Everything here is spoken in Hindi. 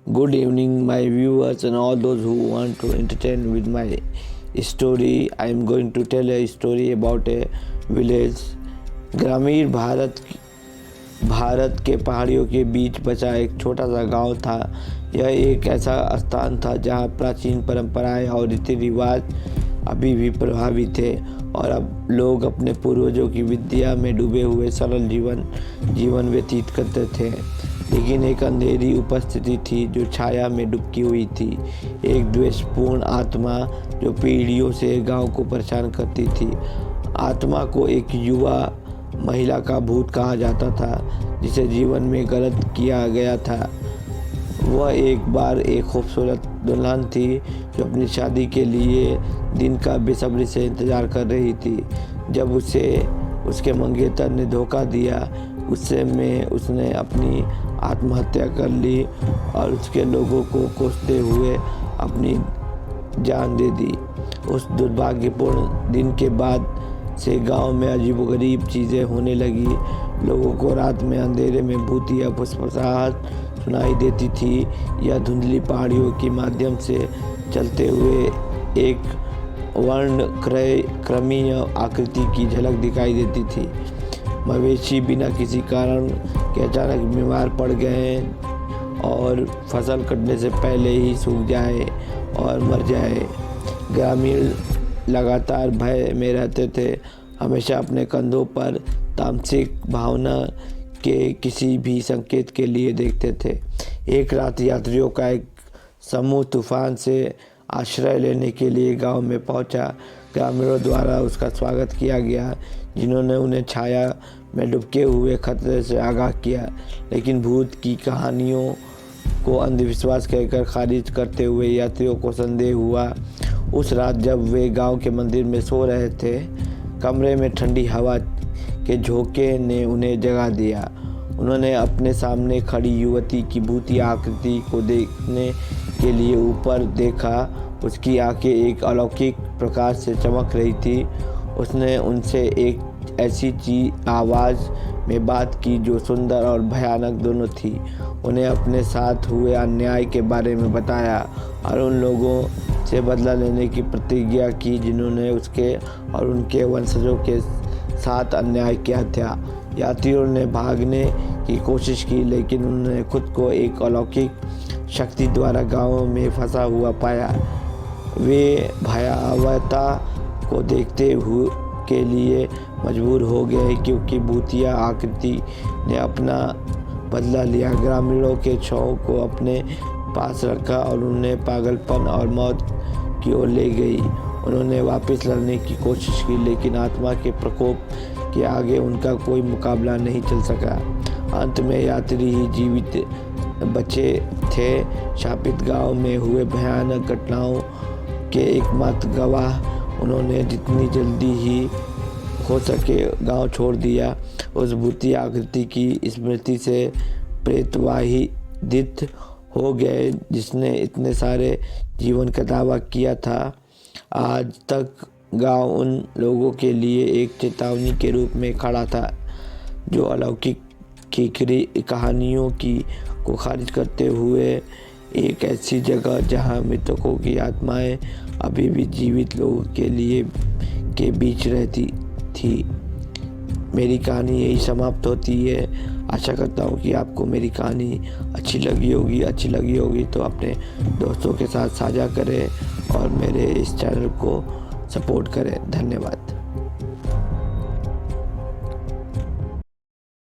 Good evening, my viewers and all those who want to entertain with my story. I am going to tell a story about a village. ग्रामीण भारत के पहाड़ियों के बीच बसा एक छोटा सा गांव था। यह एक ऐसा स्थान था जहां प्राचीन परंपराएं और रीति रिवाज अभी भी प्रभावी थे और अब लोग अपने पूर्वजों की विद्या में डूबे हुए सरल जीवन व्यतीत करते थे। लेकिन एक अंधेरी उपस्थिति थी जो छाया में डुबकी हुई थी। एक द्वेषपूर्ण आत्मा जो पीढ़ियों से गांव को परेशान करती थी। आत्मा को एक युवा महिला का भूत कहा जाता था जिसे जीवन में गलत किया गया था। वह एक बार एक खूबसूरत दुल्हन थी जो अपनी शादी के लिए दिन का बेसब्री से इंतज़ार कर रही थी। जब उसे उसके मंगेतर ने धोखा दिया उसने अपनी आत्महत्या कर ली और उसके लोगों को कोसते हुए अपनी जान दे दी। उस दुर्भाग्यपूर्ण दिन के बाद से गांव में अजीबोगरीब चीज़ें होने लगी। लोगों को रात में अंधेरे में भूतिया फुसफुसाहट सुनाई देती थी। यह धुंधली पहाड़ियों के माध्यम से चलते हुए एक वर्णक्रमीय आकृति की झलक दिखाई देती थी। मवेशी बिना किसी कारण के अचानक बीमार पड़ गए और फसल कटने से पहले ही सूख जाए और मर जाए। ग्रामीण लगातार भय में रहते थे, हमेशा अपने कंधों पर तामसिक भावना के किसी भी संकेत के लिए देखते थे। एक रात यात्रियों का एक समूह तूफान से आश्रय लेने के लिए गांव में पहुंचा। ग्रामीणों द्वारा उसका स्वागत किया गया, जिन्होंने उन्हें छाया में डूबते हुए खतरे से आगाह किया। लेकिन भूत की कहानियों को अंधविश्वास कहकर खारिज करते हुए यात्रियों को संदेह हुआ। उस रात जब वे गांव के मंदिर में सो रहे थे, कमरे में ठंडी हवा के झोंके ने उन्हें जगा दिया। उन्होंने अपने सामने खड़ी युवती की भूतिया आकृति को देखने के लिए ऊपर देखा। उसकी आंखें एक अलौकिक प्रकाश से चमक रही थी। उसने उनसे एक ऐसी आवाज़ में बात की जो सुंदर और भयानक दोनों थी। उन्हें अपने साथ हुए अन्याय के बारे में बताया और उन लोगों से बदला लेने की प्रतिज्ञा की जिन्होंने उसके और उनके वंशजों के साथ अन्याय किया था। यात्रियों ने भागने की कोशिश की, लेकिन उन्होंने खुद को एक अलौकिक शक्ति द्वारा गांव में फंसा हुआ पाया। वे भयावहता को देखते हुए के लिए मजबूर हो गए क्योंकि भूतिया आकृति ने अपना बदला लिया। ग्रामीणों के शवों को अपने पास रखा और उन्हें पागलपन और मौत की ओर ले गई। उन्होंने वापस लड़ने की कोशिश की, लेकिन आत्मा के प्रकोप के आगे उनका कोई मुकाबला नहीं चल सका। अंत में यात्री ही जीवित बचे थे। शापित गांव में हुए भयानक घटनाओं के एकमात्र गवाह उन्होंने जितनी जल्दी ही हो सके गांव छोड़ दिया। उस भूतिया आकृति की स्मृति से प्रेतवाहिदित हो गए जिसने इतने सारे जीवन का दावा किया था। आज तक गांव उन लोगों के लिए एक चेतावनी के रूप में खड़ा था जो अलौकिक कहानियों को खारिज करते हुए एक ऐसी जगह जहां मृतकों की आत्माएं अभी भी जीवित लोगों के बीच रहती थी। मेरी कहानी यही समाप्त होती है। आशा करता हूँ कि आपको मेरी कहानी अच्छी लगी होगी तो अपने दोस्तों के साथ साझा करें और मेरे इस चैनल को सपोर्ट करें। धन्यवाद।